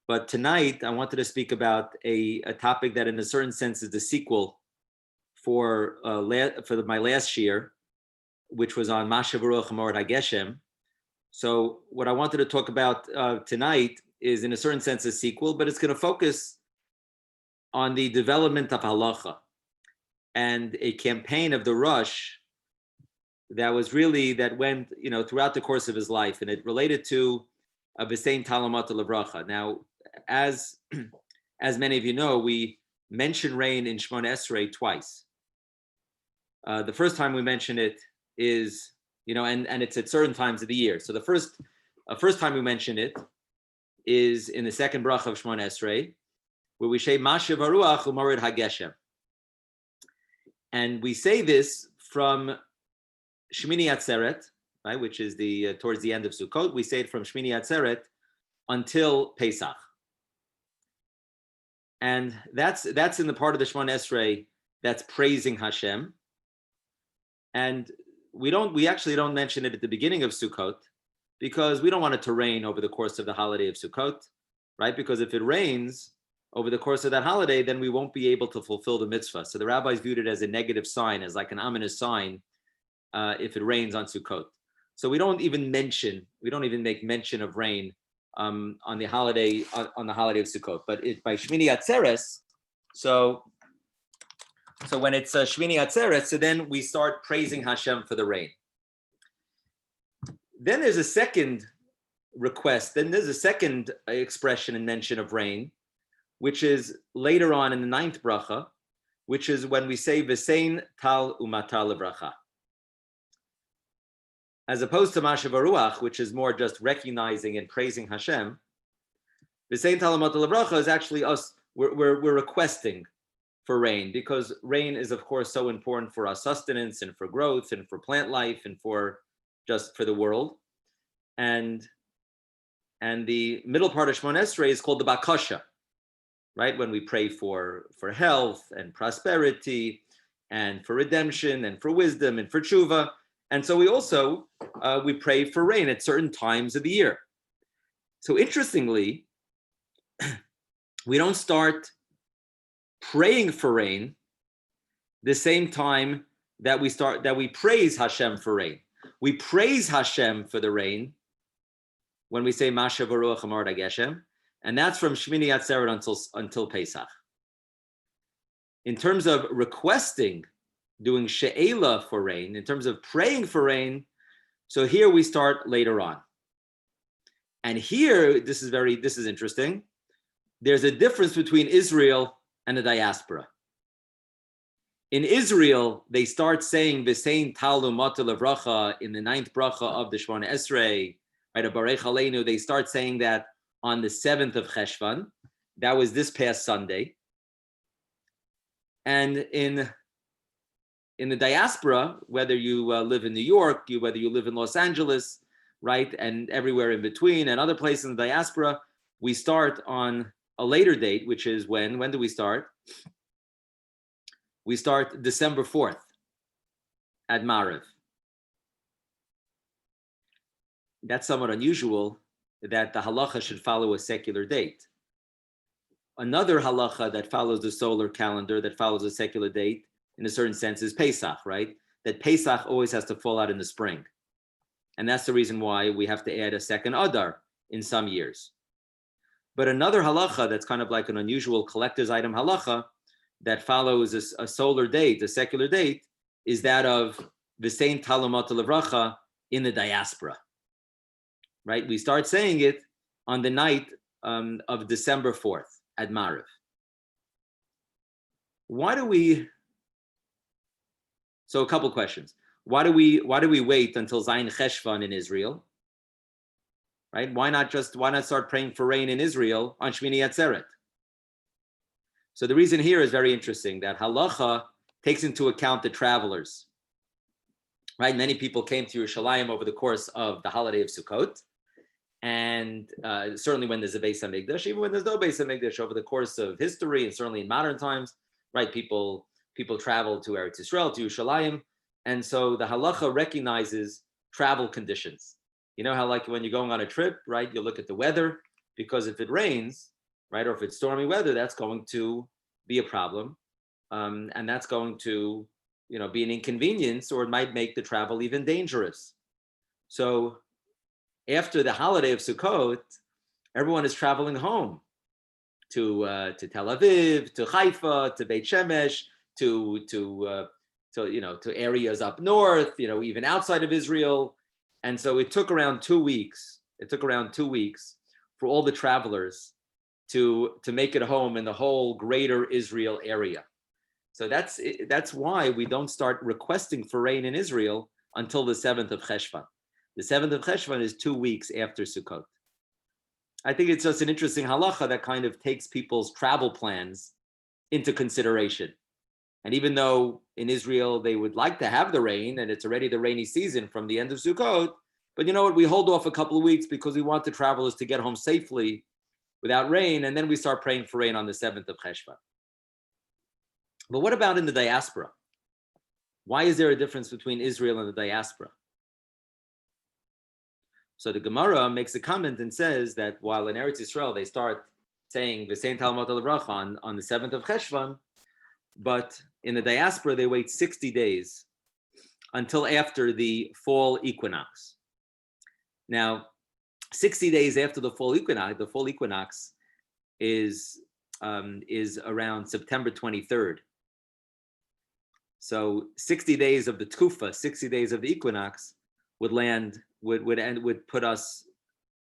But tonight, I wanted to speak about a topic that, in a certain sense, is the sequel for my last shiur, which was on Mashav Ruach Hamord HaGeshem. So what I wanted to talk about tonight is, in a certain sense, a sequel, but it's going to focus on the development of halacha and a campaign of the Rosh that went, throughout the course of his life, and it related to V'sein Talamat Levracha. Now, as many of you know, we mention rain in Shemona Esrei twice. The first time we mention it is, and it's at certain times of the year. So the first time we mention it is in the second bracha of Shemona Esrei, where we say Mashav Haruach U'Morid HaGeshem. And we say this from Shmini Atzeret, right, which is towards the end of Sukkot. We say it from Shmini Atzeret until Pesach. And that's in the part of the Shemona Esrei that's praising Hashem. And we actually don't mention it at the beginning of Sukkot because we don't want it to rain over the course of the holiday of Sukkot, right? Because if it rains over the course of that holiday, then we won't be able to fulfill the mitzvah. So the rabbis viewed it as a negative sign, as like an ominous sign, if it rains on Sukkot. So we don't even make mention of rain on the holiday of Sukkot. But by Shmini Atzeres, so when it's Shmini Atzeres, so then we start praising Hashem for the rain. Then there's a second request. Then there's a second expression and mention of rain, which is later on in the ninth bracha, which is when we say V'sein Tal U'Matar Levracha. As opposed to Mashav Haruach, which is more just recognizing and praising Hashem, V'sein Tal U'Matar Levracha is actually us. We're requesting for rain, because rain is, of course, so important for our sustenance and for growth and for plant life and for the world. And the middle part of Shemona Esrei is called the Bakasha, right? When we pray for health and prosperity and for redemption and for wisdom and for tshuva. And so we also, we pray for rain at certain times of the year. So interestingly, we don't start praying for rain the same time that we praise Hashem for rain. We praise Hashem for the rain when we say Mashav Haruach Hamord HaGeshem, and that's from Shmini Atzeret until Pesach. In terms of requesting, doing she'ela for rain, in terms of praying for rain, so here we start later on. And here, this is interesting. There's a difference between Israel and the diaspora. In Israel, they start saying V'sein Tal U'Matar Levracha in the ninth bracha of the Shemona Esrei, right? A Barech Aleinu, they start saying that on the 7th of Cheshvan. That was this past Sunday. And in the diaspora, whether you live in New York, whether you live in Los Angeles, right, and everywhere in between, and other places in the diaspora, we start on a later date, which is when do we start? We start December 4th at Maariv. That's somewhat unusual that the halacha should follow a secular date. Another halacha that follows the solar calendar, that follows a secular date, in a certain sense, is Pesach, right? That Pesach always has to fall out in the spring. And that's the reason why we have to add a second Adar in some years. But another halacha that's kind of like an unusual collector's item halacha that follows a solar date, a secular date, is that of V'sein Tal U'Matar Levracha in the diaspora. Right? We start saying it on the night of December 4th at Maariv. So a couple questions. Why do we wait until Zayin Cheshvan in Israel? Right? Why not start praying for rain in Israel on Shmini Atzeret? So the reason here is very interesting, that halacha takes into account the travelers. Right? Many people came to Yerushalayim over the course of the holiday of Sukkot. And certainly when there's a Beis HaMikdash, even when there's no Beis HaMikdash, over the course of history, and certainly in modern times, right, people travel to Eretz Yisrael, to Yerushalayim, and so the halacha recognizes travel conditions. You know how, like, when you're going on a trip, right, you look at the weather, because if it rains, right? Or if it's stormy weather, that's going to be a problem. And that's going to, be an inconvenience, or it might make the travel even dangerous. So after the holiday of Sukkot, everyone is traveling home to Tel Aviv, to Haifa, to Beit Shemesh, to areas up north, even outside of Israel. And so it took around 2 weeks. It took around 2 weeks for all the travelers to make it home in the whole greater Israel area. So that's why we don't start requesting for rain in Israel until the 7th of Cheshvan. The 7th of Cheshvan is 2 weeks after Sukkot. I think it's just an interesting halacha that kind of takes people's travel plans into consideration. And even though in Israel they would like to have the rain, and it's already the rainy season from the end of Sukkot, but you know what, we hold off a couple of weeks because we want the travelers to get home safely without rain, and then we start praying for rain on the 7th of Cheshvan. But what about in the diaspora? Why is there a difference between Israel and the diaspora? So the Gemara makes a comment and says that while in Eretz Yisrael they start saying V'sein Talmud al-Bracha on the 7th of Cheshvan, but in the diaspora they wait 60 days until after the fall equinox. Now, 60 days after the fall equinox is around September 23rd. So 60 days of the Tkufa, 60 days of the equinox would put us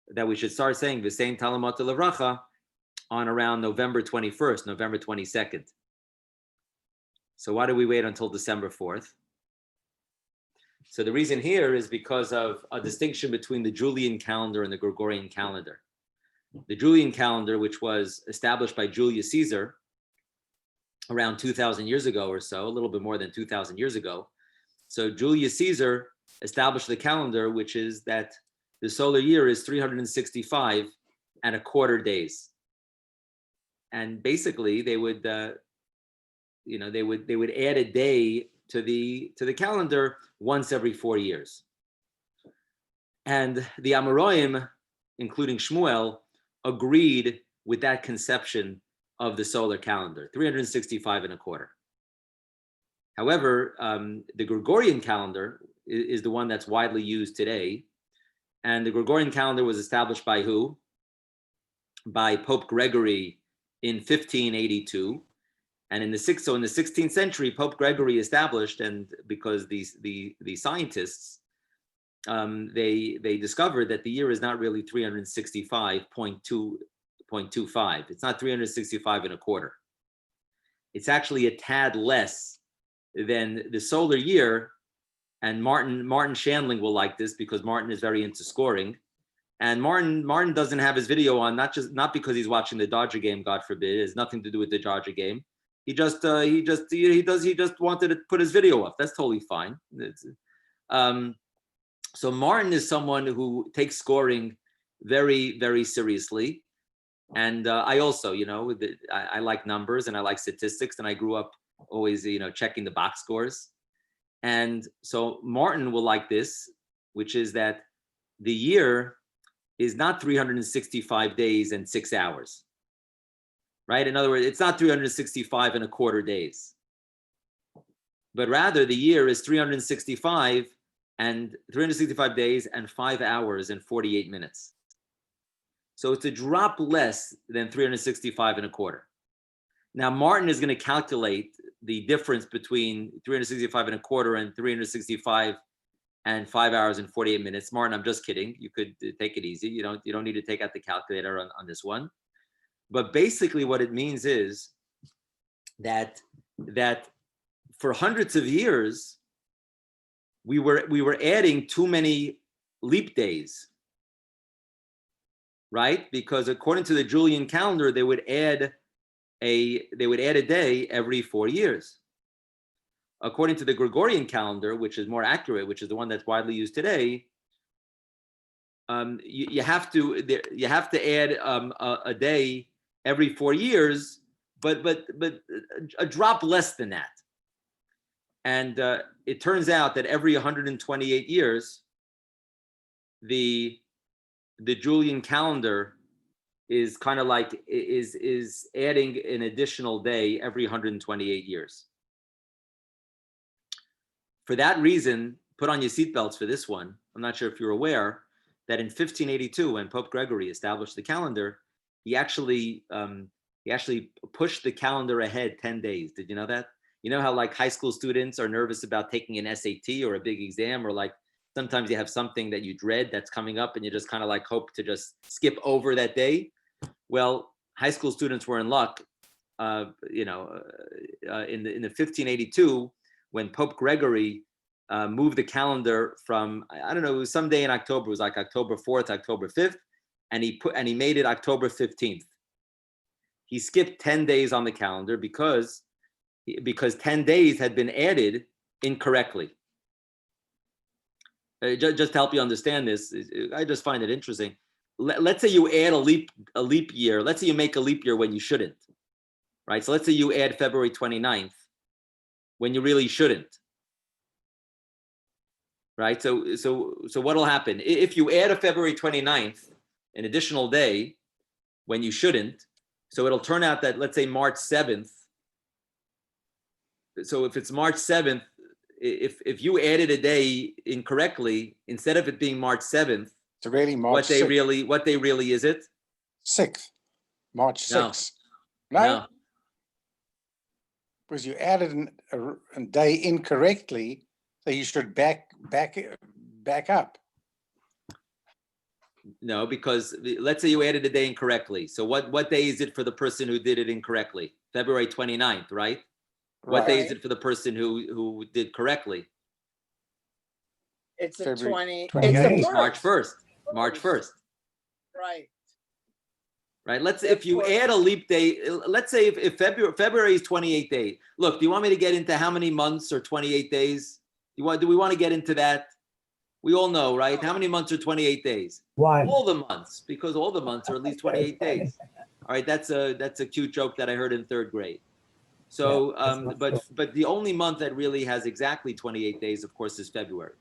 that we should start saying V'sein Talmud al-Bracha on around November 21st, November 22nd. So why do we wait until December 4th? So the reason here is because of a distinction between the Julian calendar and the Gregorian calendar. The Julian calendar, which was established by Julius Caesar around 2,000 years ago or so, a little bit more than 2,000 years ago. So Julius Caesar established the calendar, which is that the solar year is 365 and a quarter days. And basically they would add a day to the calendar once every 4 years. And the Amoraim, including Shmuel, agreed with that conception of the solar calendar, 365 and a quarter. However, the Gregorian calendar is the one that's widely used today. And the Gregorian calendar was established by who? By Pope Gregory in 1582. And in the 16th century, Pope Gregory established, and because the scientists, they discovered that the year is not really 365.25. It's not 365 and a quarter. It's actually a tad less than the solar year. And Martin Shandling will like this because Martin is very into scoring. And Martin doesn't have his video on, not because he's watching the Dodger game, God forbid. It has nothing to do with the Dodger game. He just wanted to put his video up. That's totally fine. So Martin is someone who takes scoring very, very seriously. And I also, I like numbers and I like statistics, and I grew up always, checking the box scores. And so Martin will like this, which is that the year is not 365 days and 6 hours, right? In other words, it's not 365 and a quarter days, but rather the year is 365 days and 5 hours and 48 minutes. So it's a drop less than 365 and a quarter. Now, Martin is going to calculate the difference between 365 and a quarter and 365 and 5 hours and 48 minutes. Martin, I'm just kidding. You could take it easy. You don't need to take out the calculator on this one. But basically what it means is that for hundreds of years, we were adding too many leap days, right? Because according to the Julian calendar, they would add a day every 4 years. According to the Gregorian calendar, which is more accurate, which is the one that's widely used today, you have to add a day every 4 years, but a drop less than that. And it turns out that every 128 years, the Julian calendar is kind of like is adding an additional day every 128 years. For that reason, put on your seatbelts for this one. I'm not sure if you're aware that in 1582, when Pope Gregory established the calendar, he actually pushed the calendar ahead 10 days. Did you know that? You know how like high school students are nervous about taking an SAT or a big exam, or like sometimes you have something that you dread that's coming up and you just kind of like hope to just skip over that day. Well, high school students were in luck, in the 1582, when Pope Gregory moved the calendar from, I don't know, it was some day in October, it was like October 4th, October 5th, and he made it October 15th. He skipped 10 days on the calendar because 10 days had been added incorrectly. Just to help you understand this, I just find it interesting. Let's say you add a leap year. Let's say you make a leap year when you shouldn't, right? So let's say you add February 29th when you really shouldn't, right? So what'll happen? If you add a February 29th, an additional day when you shouldn't, so it'll turn out that, let's say March 7th. So if it's March 7th, if you added a day incorrectly, instead of it being March 7th, it's really March what day really is it? 6th. March 6th. No. Because you added a day incorrectly, so you should back up. No, because let's say you added a day incorrectly. So what day is it for the person who did it incorrectly? February 29th, right? What day is it for the person who did correctly? It's February 20. 28th. It's March 1st. March 1st. Right. Right. If you add a leap day, let's say if February is 28 days. Look, do you want me to get into how many months are 28 days? Do we want to get into that? We all know, right? How many months are 28 days? Why? All the months, because all the months are at least 28 days. All right, that's a cute joke that I heard in 3rd grade. So, but the only month that really has exactly 28 days, of course, is February.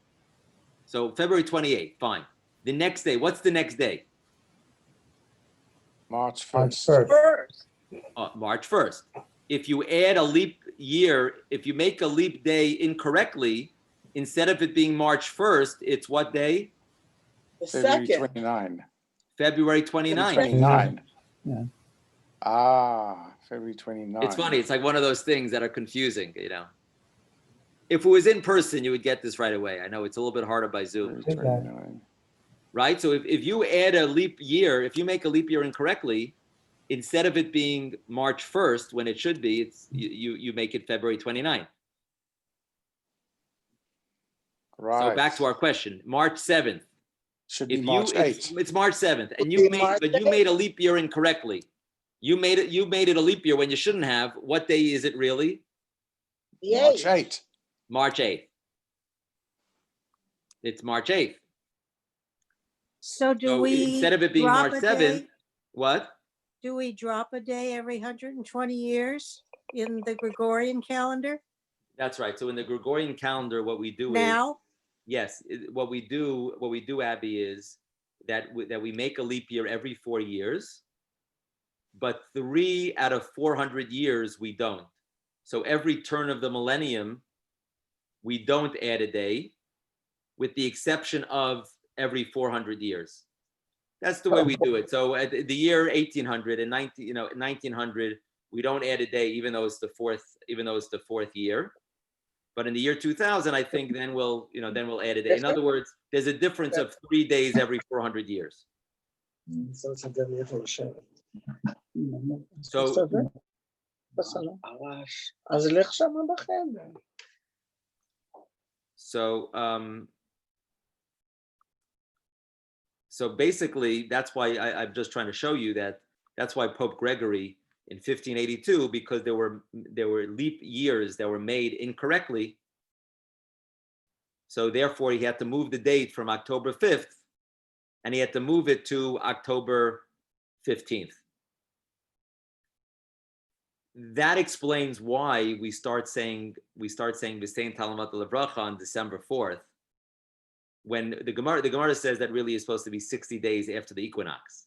So February 28th, fine. The next day, what's the next day? March 1st. March 1st. If you add a leap year, if you make a leap day incorrectly, instead of it being March 1st, it's what day? The February 2nd. 29. February 29th. 29. Yeah. February 29. It's funny. It's like one of those things that are confusing, you know. If it was in person, you would get this right away. I know it's a little bit harder by Zoom. 29. Right? So if you add a leap year, if you make a leap year incorrectly, instead of it being March 1st, when it should be, it's you make it February 29th. Right. So back to our question, March 7th. Should be March 8th. It's March 7th, and you made a leap year incorrectly. You made it a leap year when you shouldn't have. What day is it really? March 8th. March 8th. It's March 8th. So we instead of it being March 7th, what? Do we drop a day every 120 years in the Gregorian calendar? That's right. So in the Gregorian calendar, what we do now? What we do, Abby, is that we make a leap year every 4 years, but 3 out of 400 years we don't. So every turn of the millennium, we don't add a day, with the exception of every 400 years. That's the way we do it. So at the year 1800 and 1900, we don't add a day, even though it's the fourth year. But in the year 2000, I think then we'll add a day. In other words, there's a difference of 3 days every 400 years. So So basically, that's why I'm just trying to show you that's why Pope Gregory in 1582, because there were leap years that were made incorrectly. So therefore, he had to move the date from October 5th, and he had to move it to October 15th. That explains why we start saying V'sein Talamat Levracha on December 4th. When the Gemara says that really is supposed to be 60 days after the equinox.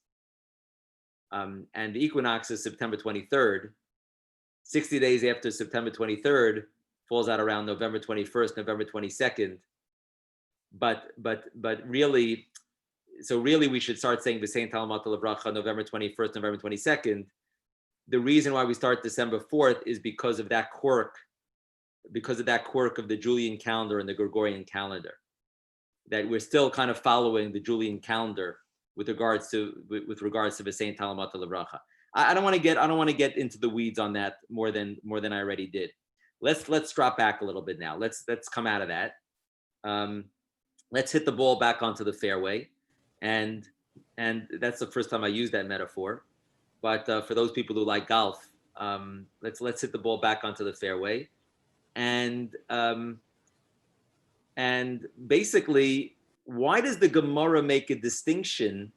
and the equinox is September 23rd. 60 days after September 23rd falls out around November 21st, November 22nd. But really, so really we should start saying V'sein Talamat Levracha November 21st, November 22nd. The reason why we start December 4th is because of that quirk of the Julian calendar and the Gregorian calendar, that we're still kind of following the Julian calendar with regards to V'sein Talamat Levracha. I don't want to get into the weeds on that more than I already did. Let's drop back a little bit now. Let's come out of that. Let's hit the ball back onto the fairway, and that's the first time I used that metaphor. But for those people who like golf, let's hit the ball back onto the fairway, and basically, why does the Gemara make a distinction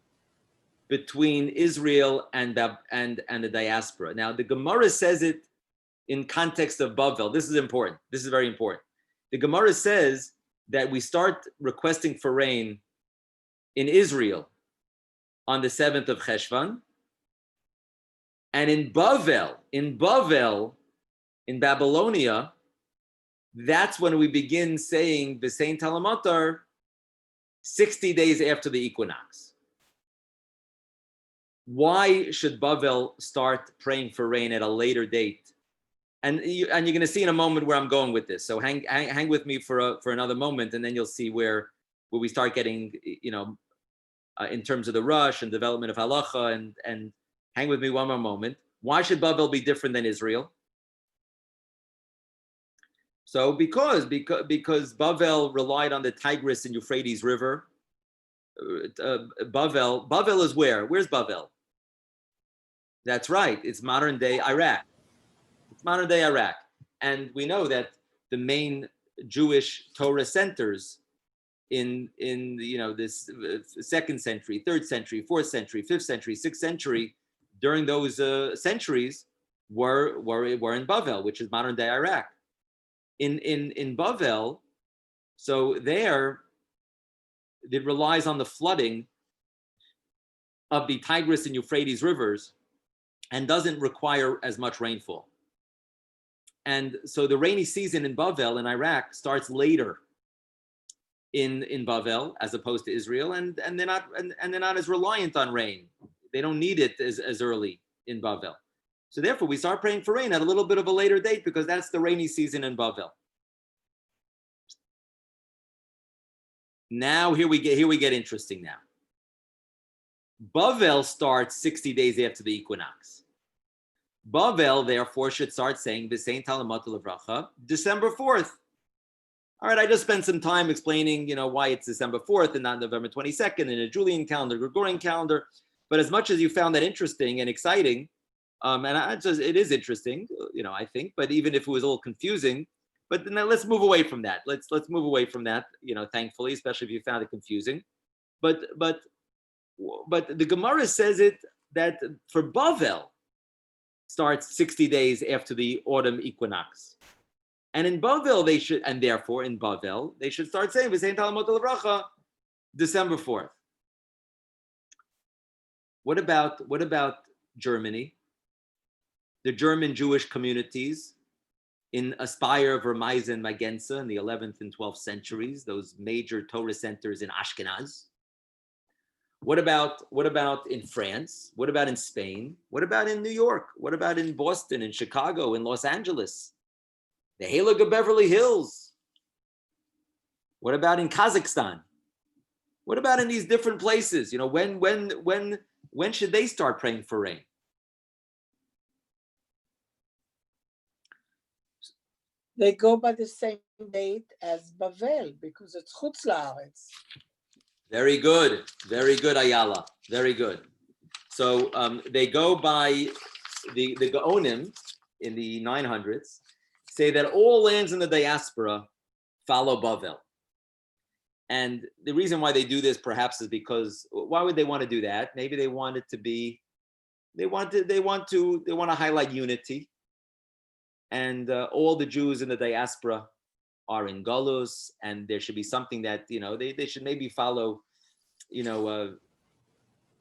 between Israel and the diaspora? Now, the Gemara says it in context of Bavel. This is important. This is very important. The Gemara says that we start requesting for rain in Israel on the 7th of Cheshvan, and in Bavel, in Babylonia, that's when we begin saying V'sein Talamatar 60 days after the equinox. Why should Bavel start praying for rain at a later date? And you're going to see in a moment where I'm going with this. So hang with me for another moment, and then you'll see where we start getting, in terms of the rush and development of halacha, and hang with me one more moment. Why should Bavel be different than Israel? So because Bavel relied on the Tigris and Euphrates River. Bavel is where? Where's Bavel? That's right. It's modern day Iraq. It's modern day Iraq. And we know that the main Jewish Torah centers in this 2nd century, 3rd century, 4th century, 5th century, 6th century, during those centuries were in Bavel, which is modern day Iraq. In Bavel, so there it relies on the flooding of the Tigris and Euphrates rivers and doesn't require as much rainfall. And so the rainy season in Bavel in Iraq starts later in Bavel as opposed to Israel, and they're not as reliant on rain. They don't need it as early in Bavel. So therefore, we start praying for rain at a little bit of a later date because that's the rainy season in Bavel. Now here we get interesting now. Bavel starts 60 days after the equinox. Bavel, therefore, should start saying V'sein Talamat Levracha December 4th. All right, I just spent some time explaining, why it's December 4th and not November 22nd in a Julian calendar, Gregorian calendar. But as much as you found that interesting and exciting, it is interesting, I think. But even if it was a little confusing, but now let's move away from that. Let's move away from that, thankfully, especially if you found it confusing. But the Gemara says it that for Bavel starts 60 days after the autumn equinox. And in Bavel they should start saying V'sein Talamat Levracha December 4th. What about Germany? The German Jewish communities in Aspire, Vermeisen, Magenza in the 11th and 12th centuries, those major Torah centers in Ashkenaz. What about in France? What about in Spain? What about in New York? What about in Boston, in Chicago, in Los Angeles? The Halig of Beverly Hills? What about in Kazakhstan? What about in these different places? When should they start praying for rain? They go by the same date as Bavel because it's Chutz La'aretz. Very good, Ayala. Very good. So they go by the Gaonim in the 900s say that all lands in the diaspora follow Bavel. And the reason why they do this perhaps is because why would they want to do that? Maybe they want it to be, they want to highlight unity. And all the Jews in the diaspora are in Galus, and there should be something that, they should maybe follow, a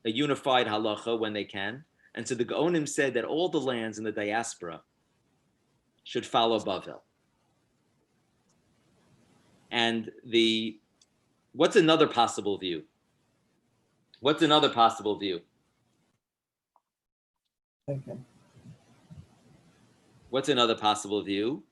unified halacha when they can. And so the Gaonim said that all the lands in the diaspora should follow Bavel. And what's another possible view? What's another possible view? Okay. What's another possible view?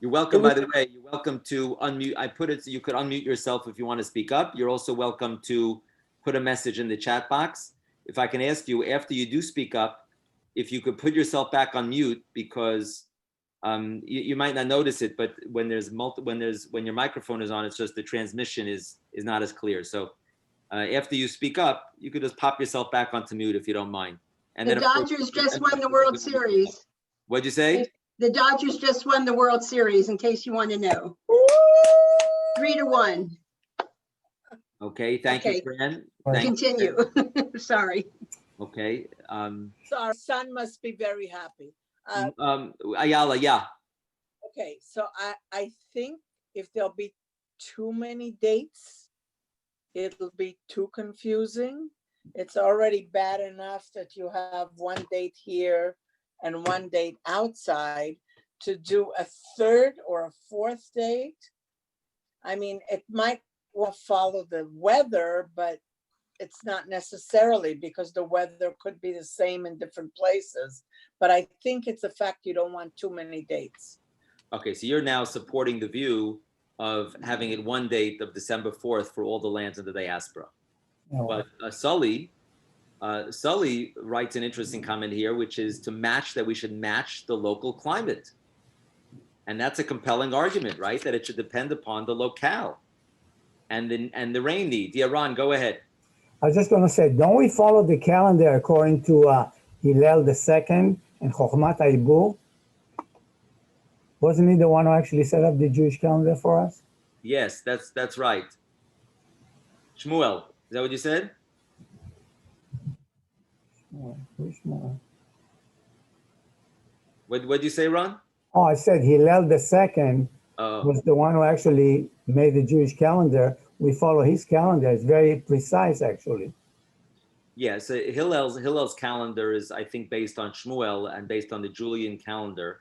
You're welcome, by the way, you're welcome to unmute. I put it so you could unmute yourself if you want to speak up. You're also welcome to put a message in the chat box. If I can ask you, after you do speak up, if you could put yourself back on mute, because you might not notice it, but when your microphone is on, it's just the transmission is not as clear. So after you speak up, you could just pop yourself back onto mute if you don't mind. And The then, of course, Dodgers just won the World Series. What'd you say? The Dodgers just won the World Series, in case you want to know. 3-1. Okay, thank you, Fran. Thank Continue. Sorry. Okay. So our son must be very happy. Ayala, yeah. Okay, so I think if there'll be too many dates, it'll be too confusing. It's already bad enough that you have one date here and one date outside. To do a third or a fourth date, I mean, it might follow the weather, but it's not necessarily, because the weather could be the same in different places. But I think it's the fact you don't want too many dates. Okay, so you're now supporting the view of having it one date of December 4th for all the lands of the diaspora. No. But Sully writes an interesting comment here, which is that we should match the local climate. And that's a compelling argument, right? That it should depend upon the locale and the rain need. Yeah, Ron, go ahead. I was just going to say, don't we follow the calendar according to Hillel II and Chokhmat Haibur? Wasn't he the one who actually set up the Jewish calendar for us? Yes, that's right. Shmuel, is that what you said? Who's Shmuel? What did you say, Ron? Oh, I said Hillel II Oh, was the one who actually made the Jewish calendar. We follow his calendar. It's very precise, actually. yeah. So Hillel's calendar is, I think, based on Shmuel and based on the Julian calendar.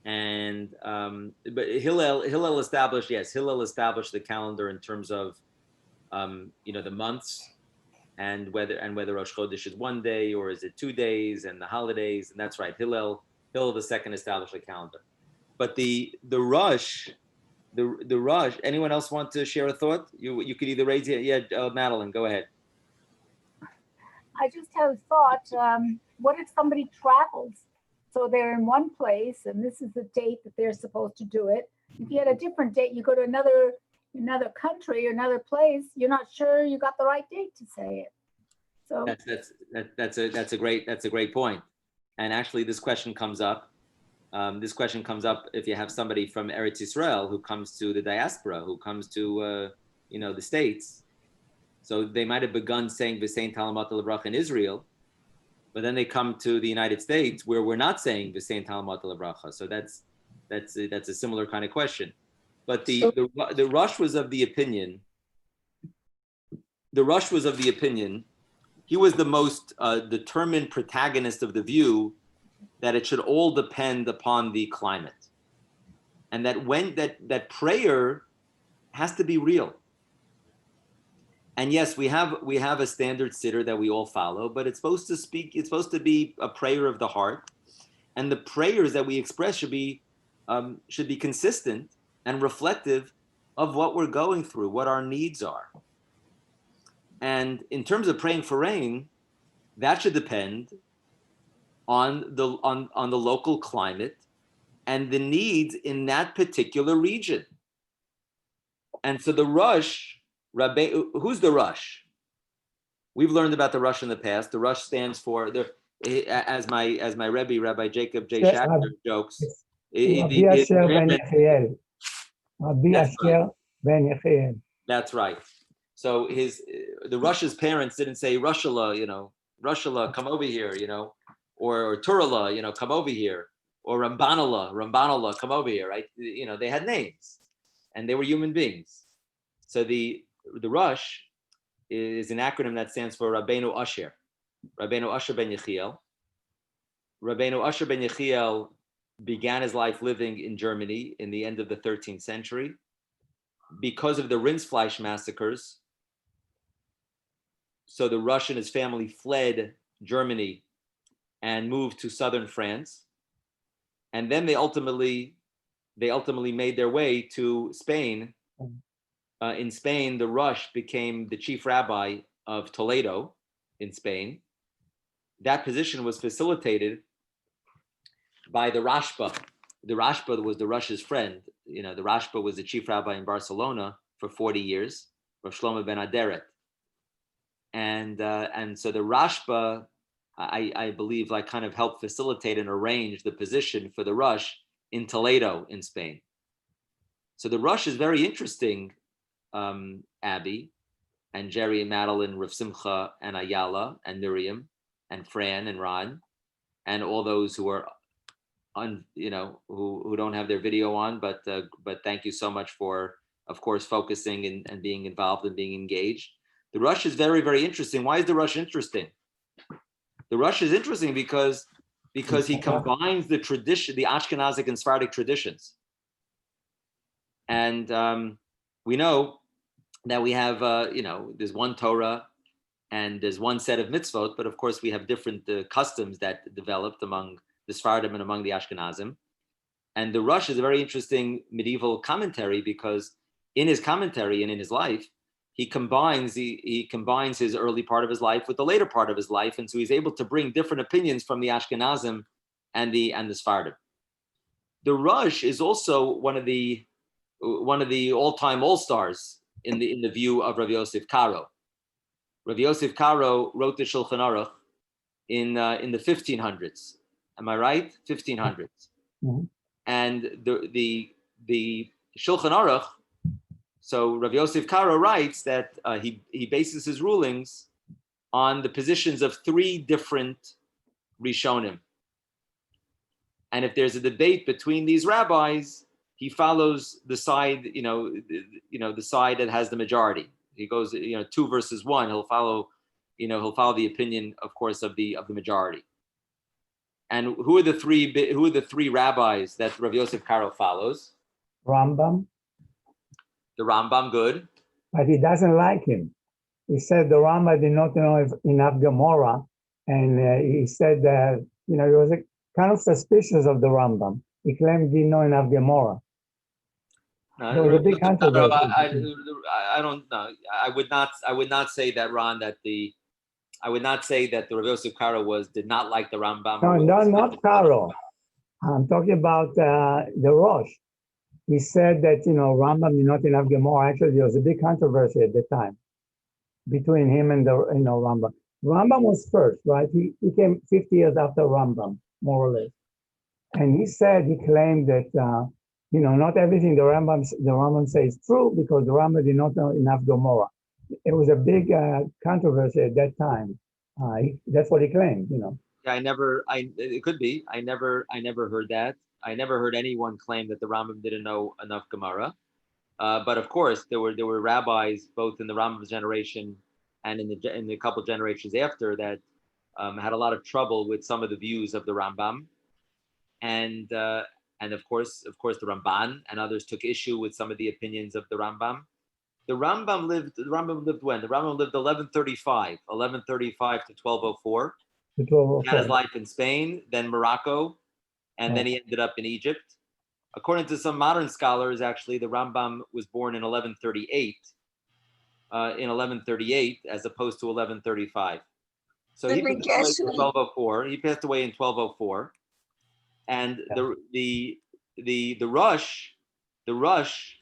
And but Hillel established the calendar in terms of the months and whether Rosh Chodesh is one day or is it 2 days, and the holidays. And that's right, Hillel II established the calendar. But the Rosh, anyone else want to share a thought? You could either raise it. Yeah, Madeline, go ahead. I just have a thought. What if somebody travels? So they're in one place and this is the date that they're supposed to do it. If you had a different date, you go to another country or another place, you're not sure you got the right date to say it. So That's a great point. And actually this question comes up. If you have somebody from Eretz Yisrael who comes to the diaspora, who comes to the States. So they might have begun saying V'sein Talamat Levrach in Israel, but then they come to the United States where we're not saying V'sein Talamat Levrach. So that's a similar kind of question. But the Rush was of the opinion. He was the most determined protagonist of the view that it should all depend upon the climate, and that prayer has to be real. And yes, we have a standard siddur that we all follow, but it's supposed to be a prayer of the heart, and the prayers that we express should be consistent and reflective of what we're going through, what our needs are. And in terms of praying for rain, that should depend on the local climate and the needs in that particular region. And so the Rosh, who's the Rosh? We've learned about the Rosh in the past. The Rosh stands for, as my Rebbe, Rabbi Jacob J. Schachter jokes. Rabbi Asher ben Yechiel. Rabbi Asher ben Yechiel. That's right. So the Rosh's parents didn't say Rushala, come over here, or Turala, come over here, or Rambanala, come over here, right? They had names, and they were human beings. So the Rosh is an acronym that stands for Rabbenu Asher ben Yechiel. Rabbenu Asher ben Yechiel began his life living in Germany in the end of the 13th century. Because of the Rindfleisch massacres, so the Rush and his family fled Germany and moved to southern France. And then they ultimately made their way to Spain. In Spain, the Rush became the chief rabbi of Toledo in Spain. That position was facilitated by the Rashba. The Rashba was the Rush's friend. The Rashba was the chief rabbi in Barcelona for 40 years, Rav Shlomo ben Aderet. And so the Rashba, I believe, like kind of helped facilitate and arrange the position for the Rush in Toledo in Spain. So the Rush is very interesting, Abby and Jerry and Madeline, Rav Simcha and Ayala and Miriam and Fran and Ron and all those who are who don't have their video on, but thank you so much for, of course, focusing and being involved and being engaged. The Rush is very, very interesting. Why is the Rush interesting? The Rush is interesting because he combines the tradition, the Ashkenazic and Sephardic traditions. And we know that we have, there's one Torah and there's one set of mitzvot, but of course we have different customs that developed among the Sephardim and among the Ashkenazim. And the Rush is a very interesting medieval commentary because in his commentary and in his life, he combines his early part of his life with the later part of his life. And so he's able to bring different opinions from the Ashkenazim and the Sephardim. The Rush is also one of the all-time all-stars in the view of Rav Yosef Karo. Rav Yosef Karo wrote the Shulchan Aruch in the 1500s. Am I right? 1500s. Mm-hmm. And the Shulchan Aruch. So Rav Yosef Karo writes that he bases his rulings on the positions of three different Rishonim. And if there's a debate between these rabbis, he follows the side, the side that has the majority. He goes, 2 versus 1. He'll follow the opinion, of course, of the majority. And who are the three rabbis that Rav Yosef Karo follows? Rambam. The Rambam, good. But he doesn't like him. He said the Rambam did not know enough Gemara, and he said that he was kind of suspicious of the Rambam. He claimed he didn't know enough Gemara. There was a big controversy. I don't know. I would not say that, Ron. I would not say that the Rav Yosef Karo did not like the Rambam. No, not Karo. I'm talking about the Rosh. He said that, Rambam did not enough Gemara. Actually, there was a big controversy at the time between him and the, Rambam. Rambam was first, right? He came 50 years after Rambam, more or less. And he claimed that, not everything the Rambam says is true because the Rambam did not know enough Gemara. It was a big controversy at that time. That's what he claimed, Yeah, it could be. I never heard that. I never heard anyone claim that the Rambam didn't know enough Gemara. But of course, there were rabbis both in the Rambam's generation and in the couple generations after that had a lot of trouble with some of the views of the Rambam, and of course the Ramban and others took issue with some of the opinions of the Rambam. The Rambam lived when? The Rambam lived 1135 to 1204. He had his life in Spain, then Morocco, and then he ended up in Egypt. According to some modern scholars, actually, the Rambam was born in 1138. As opposed to 1135. So he passed away in 1204. He passed away in 1204, and the Rush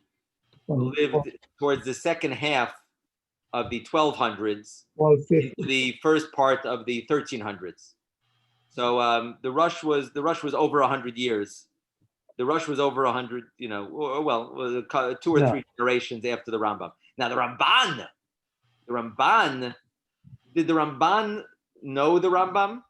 lived towards the second half of the 1200s into the first part of the 1300s. So the Rush was over 100 years. The Rush was over 100, 2 or 3 generations after the Rambam. Now the Ramban, did the Ramban know the Rambam?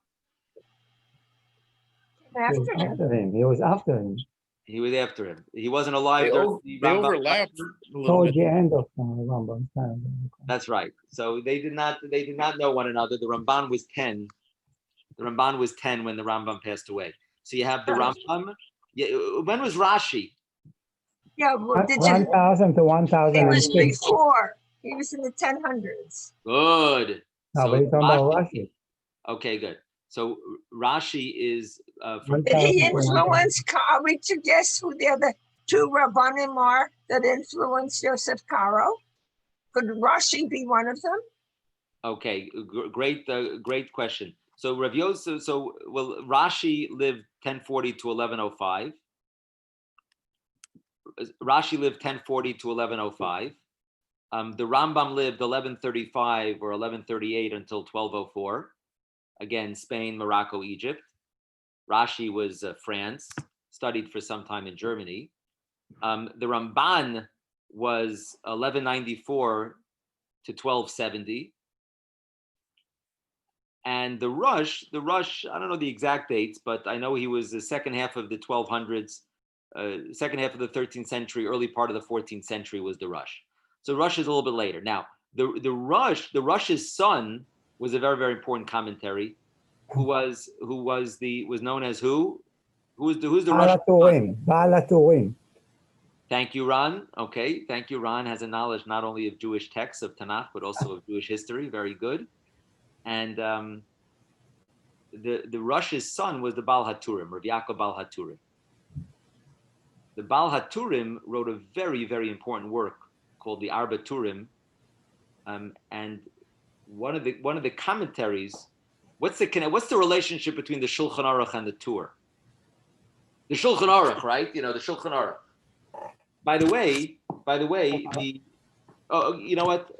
After him. He was after him. He was after him. He wasn't alive They, during the they Rambam. overlap a little Towards bit. the end of Rambam. That's right. So they did not know one another. The Ramban was 10. The Ramban was 10 when the Rambam passed away. So you have the Rambam. Yeah, when was Rashi? Yeah, well, did you, 1000 to he was 1006. before, he was in the 1000s. Good. No, So but he's talking about Rashi. Rashi. Okay, good. So Rashi is from 1000 Did he to 1000. influence, are we to guess who the other two Rabbanim are that influenced Yosef Karo? Could Rashi be one of them? okay. Great question. So Rav Yosef, Rashi lived 1040 to 1105. Rashi lived 1040 to 1105. The Rambam lived 1135 or 1138 until 1204. Again, Spain, Morocco, Egypt. Rashi was France, studied for some time in Germany. The Ramban was 1194 to 1270. And the Rush, I don't know the exact dates, but I know he was the second half of the 1200s, second half of the 13th century, early part of the 14th century was the Rush. So Rush is a little bit later. Now, the Rush's son was a very, very important commentary, who was known as who? Who's the Rush? Balaturim. Thank you, Ron. Okay, thank you, Ron. Has a knowledge not only of Jewish texts of Tanakh, but also of Jewish history. Very good. And the Rush's son was the Baal HaTurim, Rav Yaakov Baal HaTurim. The Baal HaTurim wrote a very, very important work called the Arba Turim, and one of the commentaries. What's the relationship between the Shulchan Aruch and the Tur? The Shulchan Aruch, right? You know the Shulchan Aruch. By the way, you know what?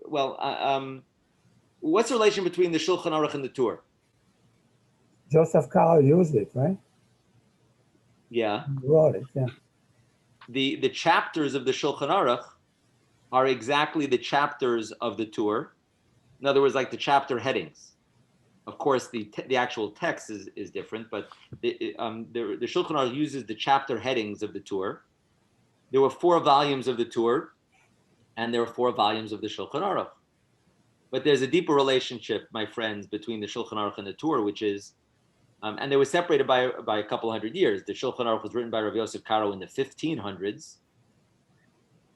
Well, what's the relation between the Shulchan Aruch and the Tur? Joseph Karo used it, right? Yeah. He wrote it, yeah. The chapters of the Shulchan Aruch are exactly the chapters of the Tur. In other words, like the chapter headings. Of course, the actual text is different, but the Shulchan Aruch uses the chapter headings of the Tur. There were 4 volumes of the Tur, and there were 4 volumes of the Shulchan Aruch. But there's a deeper relationship, my friends, between the Shulchan Aruch and the Tur, which is, and they were separated by a couple hundred years. The Shulchan Aruch was written by Rav Yosef Karo in the 1500s,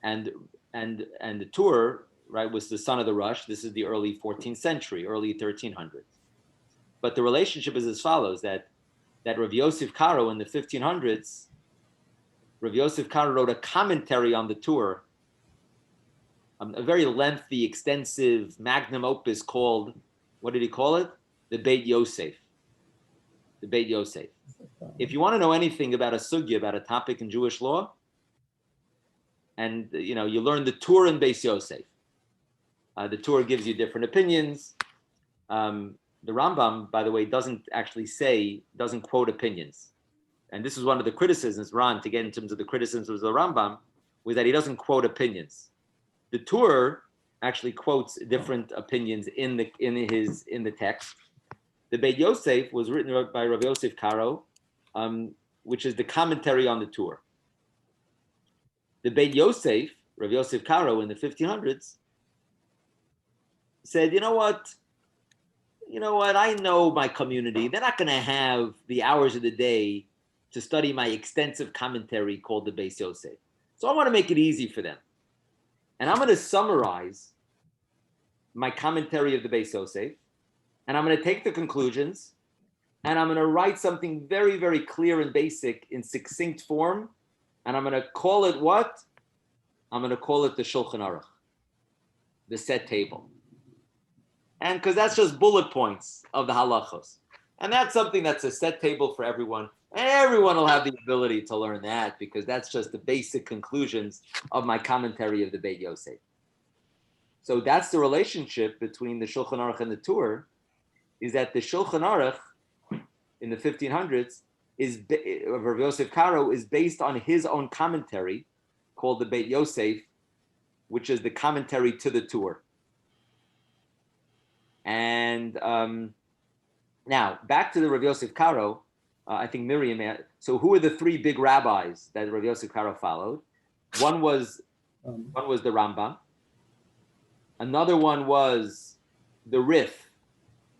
and the Tur, right, was the son of the Rush. This is the early 14th century, early 1300s. But the relationship is as follows: that Rav Yosef Karo in the 1500s, Rav Yosef Karo wrote a commentary on the Tur, a very lengthy, extensive magnum opus called, what did he call it? The Beit Yosef. The Beit Yosef. If you want to know anything about a sugya, about a topic in Jewish law, and you learn the Tur in Beit Yosef. The Tur gives you different opinions. The Rambam, by the way, doesn't quote opinions. And this is one of the criticisms, Ron, to get in terms of the criticisms of the Rambam, was that he doesn't quote opinions. The Tur actually quotes different opinions in the text. The Beit Yosef was written by Rav Yosef Karo, which is the commentary on the Tur. The Beit Yosef, Rav Yosef Karo in the 1500s, said, you know what, I know my community. They're not going to have the hours of the day to study my extensive commentary called the Beit Yosef. So I want to make it easy for them. And I'm going to summarize my commentary of the Beit Yosef, and I'm going to take the conclusions, and I'm going to write something very, very clear and basic in succinct form, and I'm going to call it what? I'm going to call it the Shulchan Aruch, the set table. And because that's just bullet points of the halachos. And that's something that's a set table for everyone. And everyone will have the ability to learn that, because that's just the basic conclusions of my commentary of the Beit Yosef. So that's the relationship between the Shulchan Aruch and the Tur, is that the Shulchan Aruch in the 1500s of Rav Yosef Karo is based on his own commentary called the Beit Yosef, which is the commentary to the Tur. And now back to the Rav Yosef Karo. I think Miriam. So who are the three big rabbis that Rabbi Yosef Karo followed? One was the Rambam. Another one was the Rif,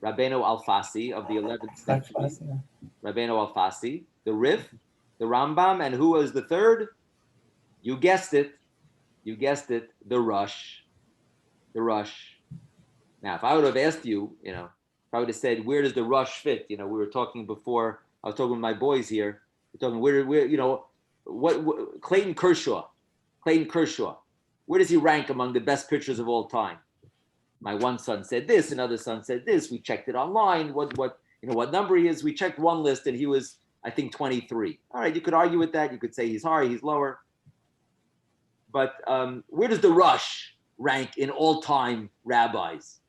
Rabbenu Alfasi of the 11th century. Rabbenu Alfasi, the Rif, the Rambam, and who was the third? You guessed it. The Rush. The Rush. Now, if I would have asked you, if I would have said, where does the Rush fit? We were talking before. I was talking with my boys here. We're talking where what Clayton Kershaw. Where does he rank among the best pitchers of all time? My one son said this, another son said this. We checked it online. What number he is? We checked one list and he was, I think, 23. All right, you could argue with that. You could say he's higher, he's lower. But where does the Rush rank in all-time rabbis?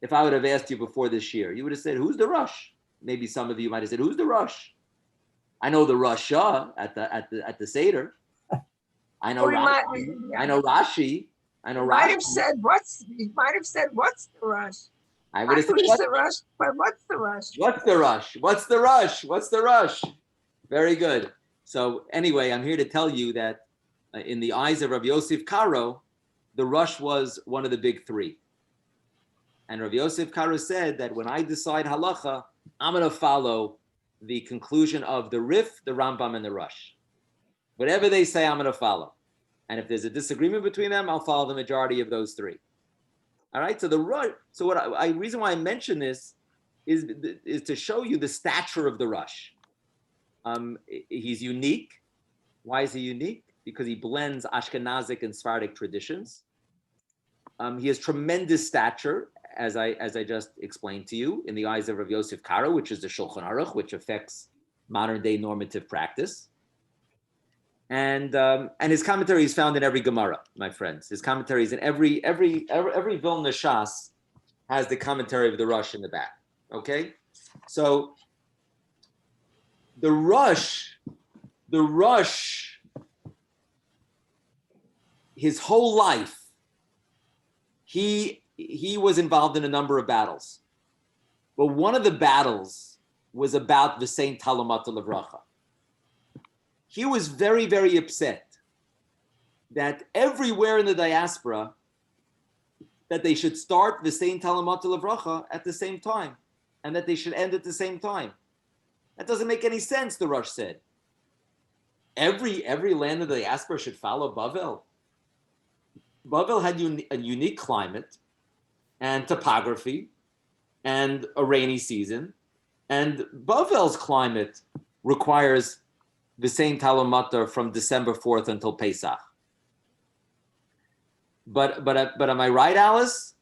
If I would have asked you before this year, you would have said, who's the Rush? Maybe some of you might have said, who's the Rush? I know the Rasha at the Seder. I know Rashi. I know Rashi. Might have said what's the rush? I would have said who's the rush, but what's the rush? What's the rush? Very good. So anyway, I'm here to tell you that in the eyes of Rabbi Yosef Karo, the Rush was one of the big three. And Rabbi Yosef Karo said that when I decide halacha, I'm going to follow the conclusion of the Rif, the Rambam, and the Rush. Whatever they say, I'm going to follow. And if there's a disagreement between them, I'll follow the majority of those three. All right. So the Rush. So reason why I mention this is to show you the stature of the Rush. He's unique. Why is he unique? Because he blends Ashkenazic and Sephardic traditions. He has tremendous stature, as I just explained to you, in the eyes of Rav Yosef Karo, which is the Shulchan Aruch, which affects modern day normative practice. And his commentary is found in every Gemara, my friends. His commentary is in every Vilna Shas has the commentary of the Rush in the back. Okay, so the Rush, his whole life, he was involved in a number of battles, but one of the battles was about the Saint Talamata Levracha. He was very, very upset that everywhere in the diaspora that they should start the Saint Talamata Levracha at the same time and that they should end at the same time. That doesn't make any sense, the Rush said. Every land of the diaspora should follow Bavel. Bavel had a unique climate and topography and a rainy season. And Bavel's climate requires the same Talamata from December 4th until Pesach. But am I right, Alice?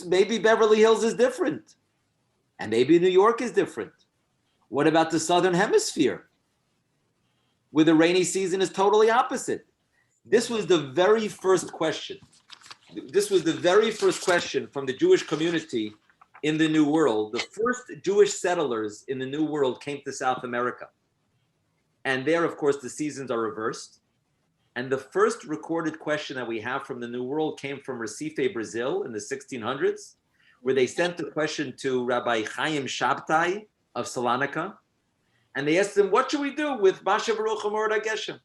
Maybe Beverly Hills is different. And maybe New York is different. What about the Southern Hemisphere, where the rainy season is totally opposite? This was the very first question. This was the very first question from the Jewish community in the New World. The first Jewish settlers in the New World came to South America. And there, of course, the seasons are reversed. And the first recorded question that we have from the New World came from Recife, Brazil in the 1600s, where they sent the question to Rabbi Chaim Shabtai of Salonika. And they asked him, what should we do with Masha Baruch HaMorad HaGeshem?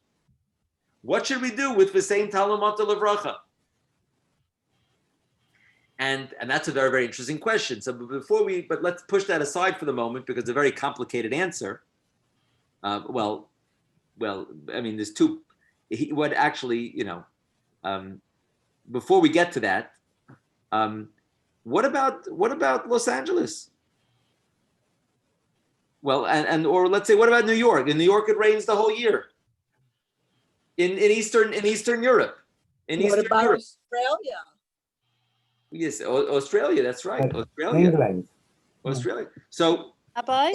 What should we do with V'sein Talamata Levracha? And that's a very, very interesting question. So but let's push that aside for the moment because it's a very complicated answer. Well, I mean, there's two. Before we get to that, what about Los Angeles? Well, or let's say, what about New York? In New York, it rains the whole year. In Eastern Europe. What about Australia? Yes, Australia. That's right. Australia. England. Australia. So Rabbi?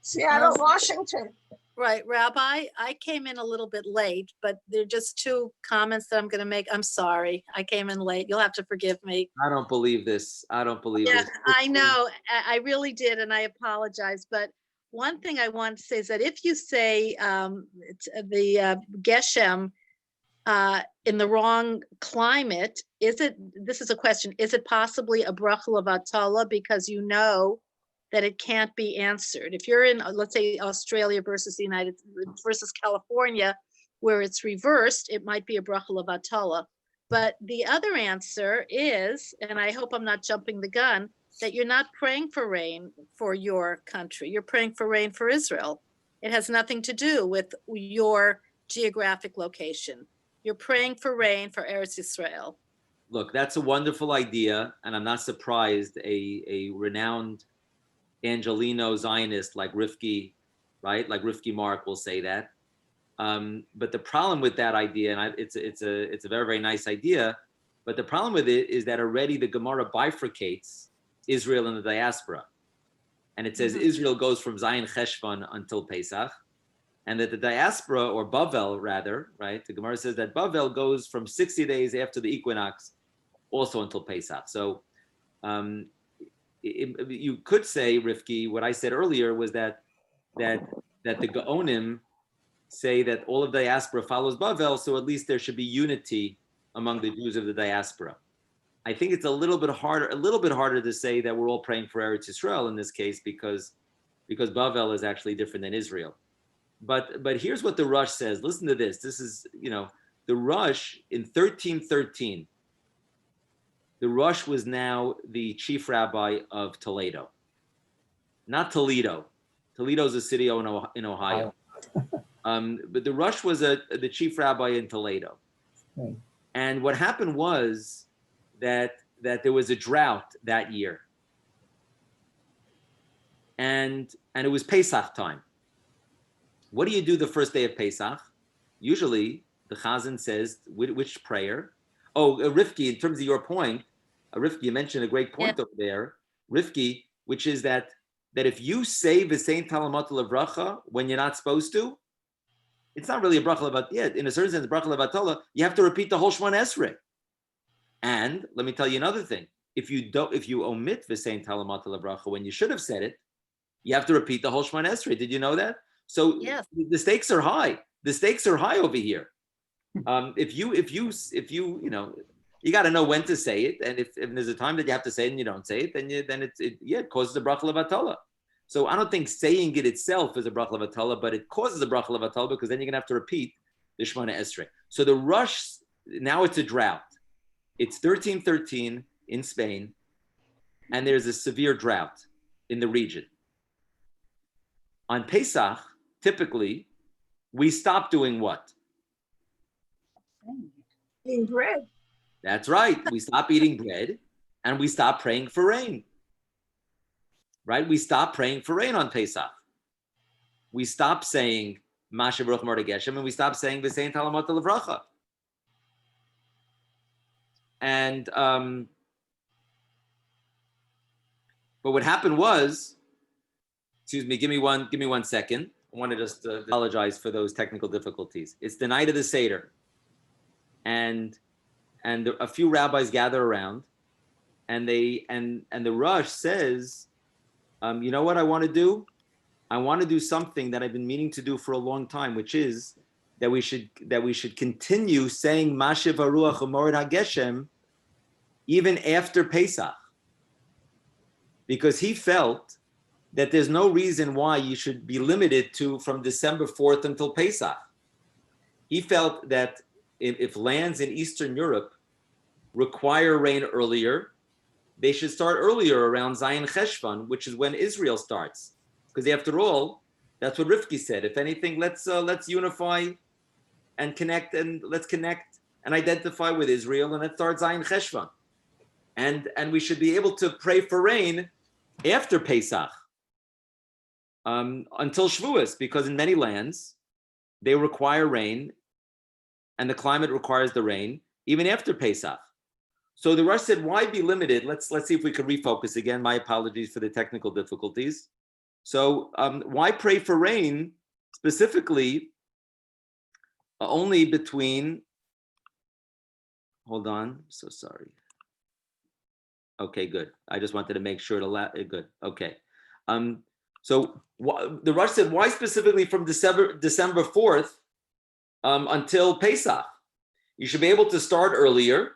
Seattle, Washington. Right, Rabbi, I came in a little bit late, but there are just two comments that I'm going to make. I'm sorry. I came in late. You'll have to forgive me. I don't believe this. Yeah, I know. I really did, and I apologize. But one thing I want to say is that if you say the Geshem in the wrong climate, this is a question, is it possibly a bracha levatala because you know that it can't be answered. If you're in, let's say, Australia versus California, where it's reversed, it might be a bracha levatala. But the other answer is, and I hope I'm not jumping the gun, that you're not praying for rain for your country. You're praying for rain for Israel. It has nothing to do with your geographic location. You're praying for rain for Eretz Israel. Look, that's a wonderful idea, and I'm not surprised a renowned Angelino Zionist like Rifki, right? Like Rifki Mark will say that. But the problem with that idea, and it's a very, very nice idea, but the problem with it is that already the Gemara bifurcates Israel and the diaspora. And it says Israel goes from Zayin Cheshvan until Pesach, and that the diaspora, or Bavel rather, right? The Gemara says that Bavel goes from 60 days after the equinox also until Pesach. So you could say, Rifki, what I said earlier was that the Gaonim say that all of the diaspora follows Bavel, so at least there should be unity among the Jews of the diaspora. I think it's a little bit harder to say that we're all praying for Eretz Yisrael in this case because Bavel is actually different than Israel. But here's what the Rush says. Listen to this. This is, the Rush in 1313. The Rush was now the chief rabbi of Toledo. Not Toledo. Toledo is a city in Ohio. But the Rush was the chief rabbi in Toledo. Okay. And what happened was that there was a drought that year. And it was Pesach time. What do you do the first day of Pesach? Usually the Chazan says, which prayer? Oh, Rifki, in terms of your point, Rifki, you mentioned a great point over there, Rifki, which is that if you say V'sein Talamat Levracha when you're not supposed to, it's not really a bracha levatala. In a certain sense, bracha levatala, you have to repeat the whole Shemona Esrei. And let me tell you another thing: if you omit V'sein Talamat Levracha when you should have said it, you have to repeat the whole Shemona Esrei. Did you know that? So yes. The stakes are high. The stakes are high over here. If you got to know when to say it, and if there's a time that you have to say it and you don't say it, then it causes a bracha levatala. So I don't think saying it itself is a bracha levatala, but it causes a bracha levatala because then you're gonna have to repeat the Shemona Esrei. So the Rush, now it's a drought. It's 1313 in Spain, and there's a severe drought in the region. On Pesach, typically, we stop doing what? Eating bread. That's right. We stop eating bread and we stop praying for rain. Right? We stop praying for rain on Pesach. We stop saying Masha Baruch Mordei Geshem and we stop saying V'sein Talamat Levracha. And but what happened was, excuse me, give me one second. I want to just apologize for those technical difficulties. It's the night of the Seder, and a few rabbis gather around, and the Rush says, you know what I want to do? I want to do something that I've been meaning to do for a long time, which is that we should continue saying Mashiv Haruach U'Mored HaGeshem even after Pesach, because he felt that there's no reason why you should be limited to from December 4th until Pesach. He felt that if lands in Eastern Europe require rain earlier, they should start earlier around Zayin Cheshvan, which is when Israel starts. Because after all, that's what Rifki said. If anything, let's unify and connect, and let's connect and identify with Israel, and let's start Zayin Cheshvan. And we should be able to pray for rain after Pesach. Until Shavuos, because in many lands, they require rain, and the climate requires the rain, even after Pesach. So the Rush said, why be limited? Let's see if we could refocus again. My apologies for the technical difficulties. So why pray for rain specifically only between, hold on, so sorry. Okay, good. I just wanted to make sure good, okay. So the Rush said, why specifically from December 4th until Pesach? You should be able to start earlier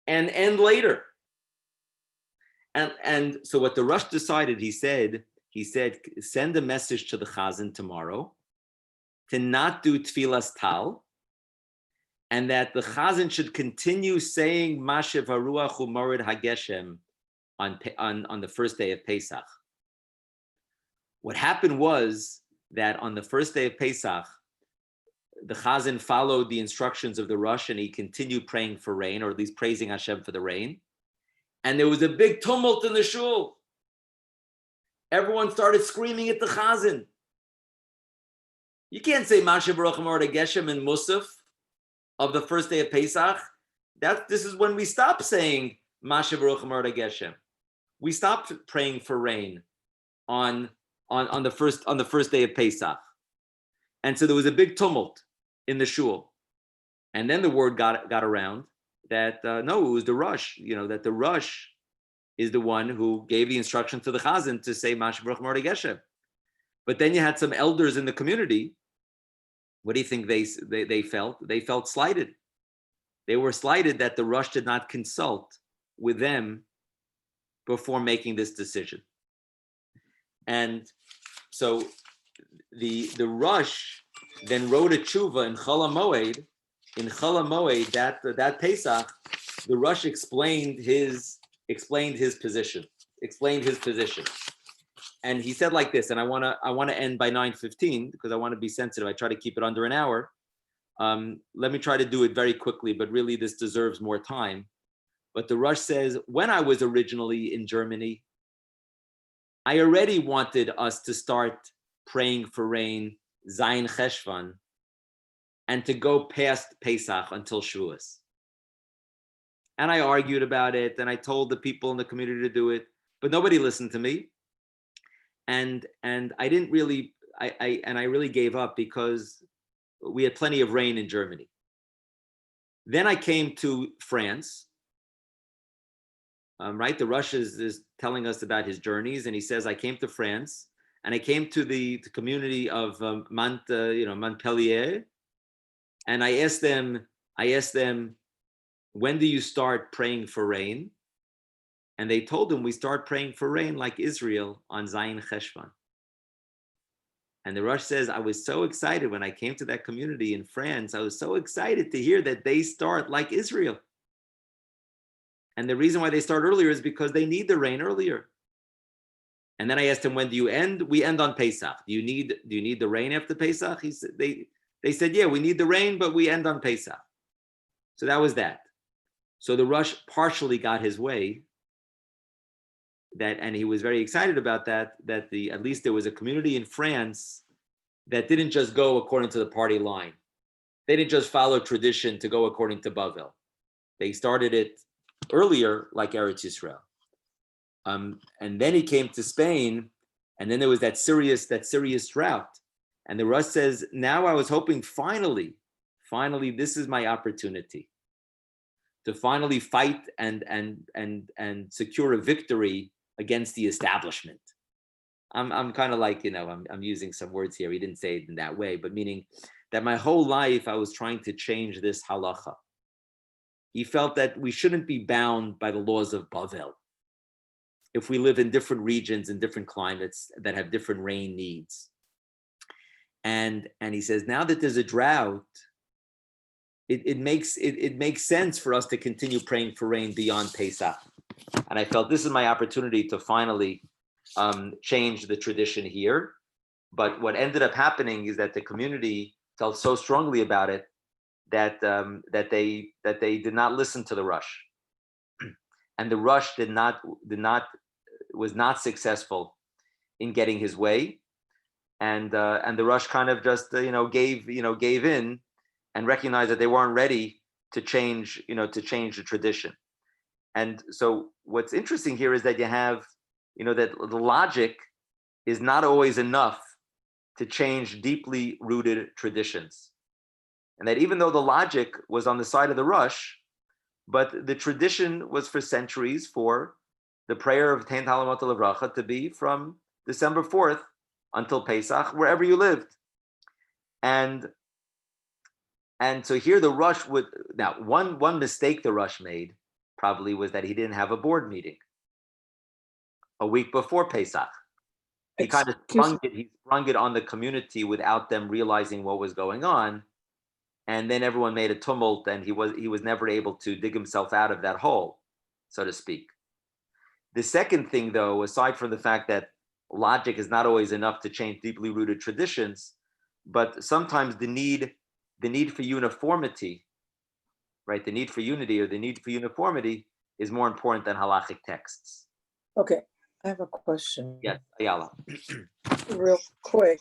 and end later. And so what the Rosh decided, he said, send a message to the Chazan tomorrow to not do Tfilas Tal, and that the Chazan should continue saying Mashiv Haruach U'Morid Hageshem on the first day of Pesach. What happened was that on the first day of Pesach, the Chazan followed the instructions of the Rosh and he continued praying for rain, or at least praising Hashem for the rain. And there was a big tumult in the shul. Everyone started screaming at the Chazan. You can't say Mashiv Baruch Morid Geshem in Musaf of the first day of Pesach. This is when we stop saying Mashiv Baruch Morid Geshem. We stopped praying for rain on the first day of Pesach. And so there was a big tumult in the shul. And then the word got around that no, it was the Rosh, that the Rosh is the one who gave the instruction to the Chazan to say Mashiv Baruch Morid Geshem. But then you had some elders in the community. What do you think they felt? They felt slighted. They were slighted that the Rosh did not consult with them before making this decision. And so the Rosh then wrote a tshuva in Chol HaMoed. In Chol HaMoed, that Pesach, the Rosh explained his position. And he said like this, and I want to end by 9:15 because I want to be sensitive. I try to keep it under an hour. Let me try to do it very quickly, but really this deserves more time. But the Rosh says, when I was originally in Germany, I already wanted us to start praying for rain, Zayin Cheshvan, and to go past Pesach until Shavuos. And I argued about it, and I told the people in the community to do it, but nobody listened to me. And I didn't really, I really gave up because we had plenty of rain in Germany. Then I came to France, right? The Rosh is telling us about his journeys, and he says, I came to France, and I came to the community of Montpellier, and I asked them, when do you start praying for rain? And they told him, we start praying for rain like Israel on Zayin Cheshvan. And the Rosh says, I was so excited when I came to that community in France. I was so excited to hear that they start like Israel. And the reason why they start earlier is because they need the rain earlier. And then I asked him, when do you end? We end on Pesach. Do you need the rain after Pesach? He said, they said, yeah, we need the rain, but we end on Pesach. So that was that. So the Rosh partially got his way. And he was very excited about that at least there was a community in France that didn't just go according to the party line. They didn't just follow tradition to go according to Bavel. They started it earlier like Eretz Yisrael. And then he came to Spain, and then there was that serious drought. And the Rosh says, now I was hoping finally, this is my opportunity to finally fight and secure a victory against the establishment. I'm kind of like, I'm using some words here. He didn't say it in that way, but meaning that my whole life I was trying to change this halacha. He felt that we shouldn't be bound by the laws of Bavel. If we live in different regions and different climates that have different rain needs. And he says, now that there's a drought, it makes sense for us to continue praying for rain beyond Pesach. And I felt this is my opportunity to finally change the tradition here. But what ended up happening is that the community felt so strongly about it that they did not listen to the Rosh, and the Rosh was not successful in getting his way, and the Rosh kind of just gave in and recognized that they weren't ready to change the tradition. And so what's interesting here is that you have that the logic is not always enough to change deeply rooted traditions, and that even though the logic was on the side of the Rosh, but the tradition was for centuries for the prayer of Tein to be from December 4th until Pesach, wherever you lived. And so here the Rosh one mistake the Rosh made probably was that he didn't have a board meeting. a week before Pesach. He kind of sprung it on the community without them realizing what was going on. And then everyone made a tumult, and he was never able to dig himself out of that hole, so to speak. The second thing, though, aside from the fact that logic is not always enough to change deeply rooted traditions, but sometimes the need for uniformity, right? The need for unity or the need for uniformity is more important than halachic texts. Okay, I have a question. Yes, Ayala. Real quick.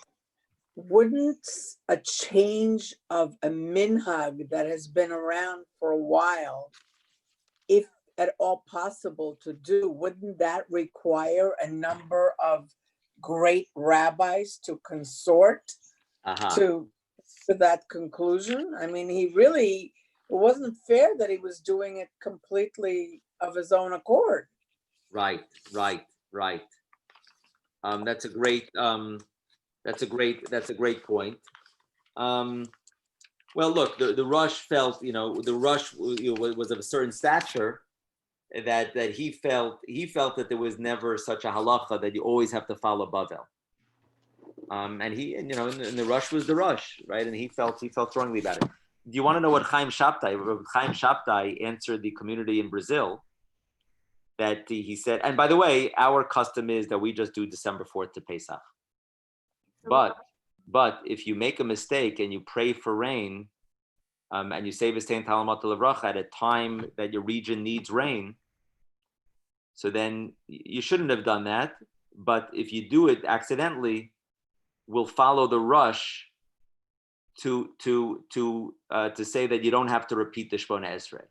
Wouldn't a change of a minhag that has been around for a while, if at all possible to do, wouldn't that require a number of great rabbis to consort to that conclusion? I mean, it wasn't fair that he was doing it completely of his own accord. Right. That's a great point. Well, look, the Rush felt, the Rush was of a certain stature that he felt that there was never such a halacha that you always have to follow Bavel. And the Rush was the Rush, right? And he felt strongly about it. Do you want to know what Chaim Shabtai answered the community in Brazil? That he said, and by the way, our custom is that we just do December 4th to Pesach. But if you make a mistake and you pray for rain, and you say Tein at a time that your region needs rain, so then you shouldn't have done that. But if you do it accidentally, we'll follow the Rush to say that you don't have to repeat the Shmona Esrei.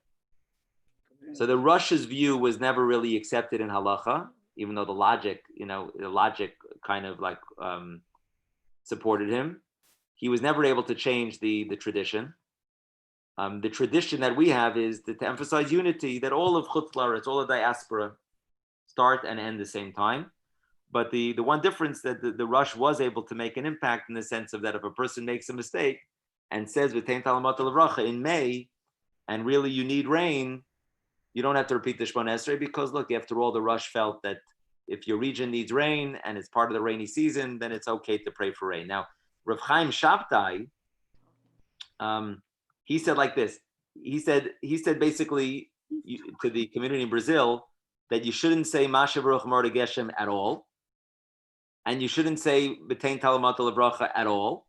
So the Rush's view was never really accepted in halacha, even though the logic kind of like supported him. He was never able to change the tradition. The tradition that we have is to emphasize unity, that all of Chutz La'aretz, all of diaspora, start and end the same time. But the one difference that the Rush was able to make an impact in the sense of that if a person makes a mistake and says V'tein Talamat Levracha in May, and really you need rain, you don't have to repeat the Shmona Esrei because look, after all, the Rush felt that if your region needs rain and it's part of the rainy season, then it's okay to pray for rain. Now, Rav Chaim Shabtai, he said like this. He said basically to the community in Brazil that you shouldn't say Masha Baruch Mor Geshem at all, and you shouldn't say B'tein Talamat Levracha at all.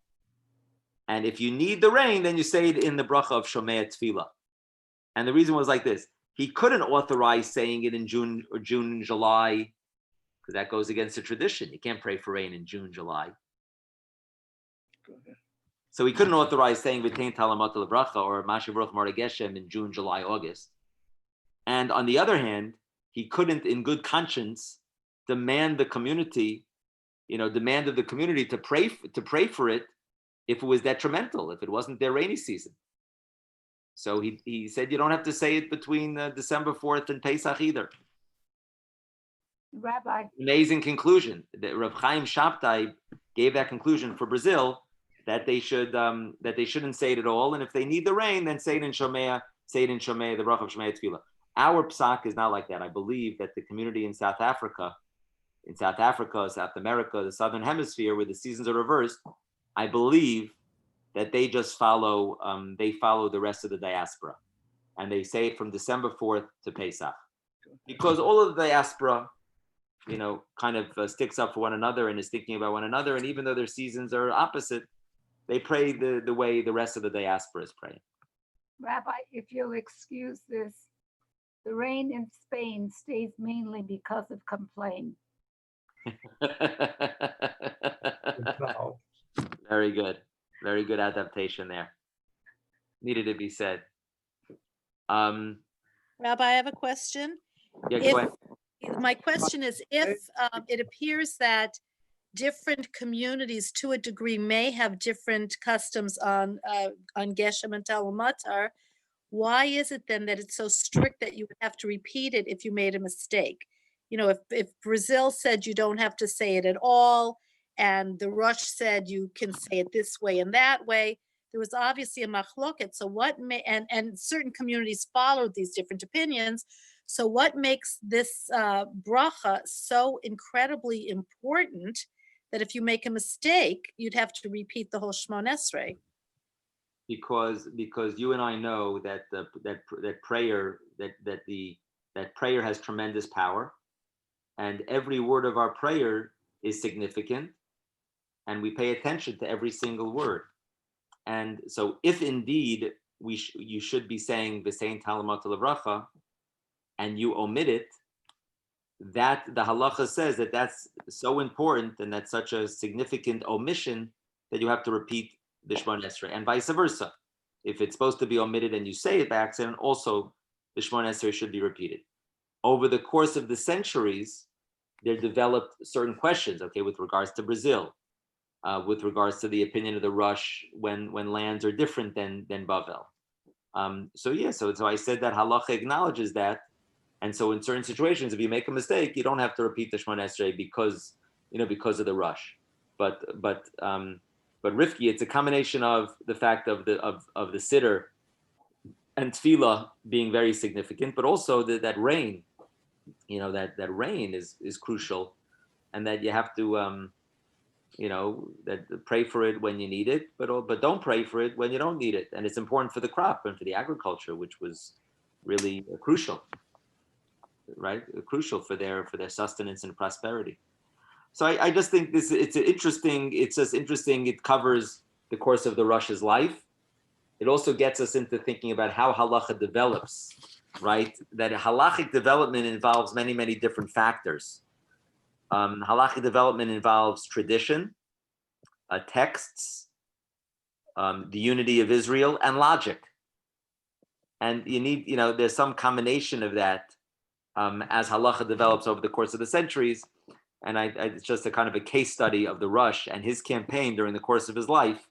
And if you need the rain, then you say it in the bracha of Shomei Tefillah. And the reason was like this. He couldn't authorize saying it in June and July, because that goes against the tradition. You can't pray for rain in June, July. So he couldn't authorize saying V'tein Talamat Levracha or Masha Baruch Mor Geshem in June, July, August. And on the other hand, he couldn't, in good conscience, demand of the community to pray for it if it was detrimental, if it wasn't their rainy season. So he said you don't have to say it between December 4th and Pesach either. Rabbi. Amazing conclusion. That Rav Chaim Shabtai gave that conclusion for Brazil that they shouldn't say it at all, and if they need the rain, then say it in Shomea, the bracha of Shomei Tefillah. Our psak is not like that. I believe that the community in South Africa, South America, the Southern Hemisphere, where the seasons are reversed, I believe that they just follow the rest of the diaspora, and they say it from December 4th to Pesach, because all of the diaspora, kind of sticks up for one another and is thinking about one another, and even though their seasons are opposite, they pray the way the rest of the diaspora is praying. Rabbi, if you'll excuse this, the rain in Spain stays mainly because of complaint. Very good. Very good adaptation there. Needed to be said. Rabbi, I have a question. Yeah, go ahead. My question is, if it appears that different communities to a degree may have different customs on Geshem and Talamatar, why is it then that it's so strict that you would have to repeat it if you made a mistake? If Brazil said you don't have to say it at all, and the Rush said you can say it this way and that way, there was obviously a machloket. So and certain communities followed these different opinions. So what makes this bracha so incredibly important that if you make a mistake, you'd have to repeat the whole Shmon Esrei? Because you and I know that that prayer has tremendous power, and every word of our prayer is significant, and we pay attention to every single word. And so, if indeed you should be saying V'sein Talamat Levracha, and you omit it, that the halacha says that that's so important and that's such a significant omission that you have to repeat the Shemona Esrei, and vice versa. If it's supposed to be omitted and you say it by accident, also the Shemona Esrei should be repeated. Over the course of the centuries, there developed certain questions, okay, with regards to Brazil, with regards to the opinion of the Rush when lands are different than Bavel. So I said that halacha acknowledges that. And so in certain situations, if you make a mistake, you don't have to repeat the Shemona Esrei because of the Rush. But Rifki, it's a combination of the fact of the Siddur and Tefillah being very significant, but also that rain, that rain is crucial, and that you have to that pray for it when you need it, but don't pray for it when you don't need it. And it's important for the crop and for the agriculture, which was really crucial. Right, crucial for their sustenance and prosperity. So I just think it's interesting. It covers the course of the Rush's life. It also gets us into thinking about how halacha develops. Right, that halachic development involves many different factors. Halachic development involves tradition, texts, the unity of Israel, and logic. And you need, there's some combination of that. As halacha develops over the course of the centuries, and it's just a kind of a case study of the Rush and his campaign during the course of his life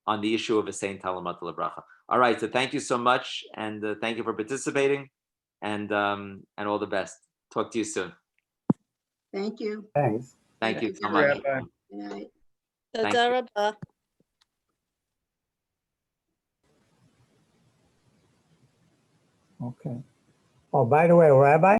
on the issue of V'sein Talamat Lebracha. All right, so thank you so much, and thank you for participating, and all the best. Talk to you soon. Thank you. Thanks. Thank you so Good much. night. Good night. Thank you. Toda rabah. Okay. Oh, by the way, Rabbi,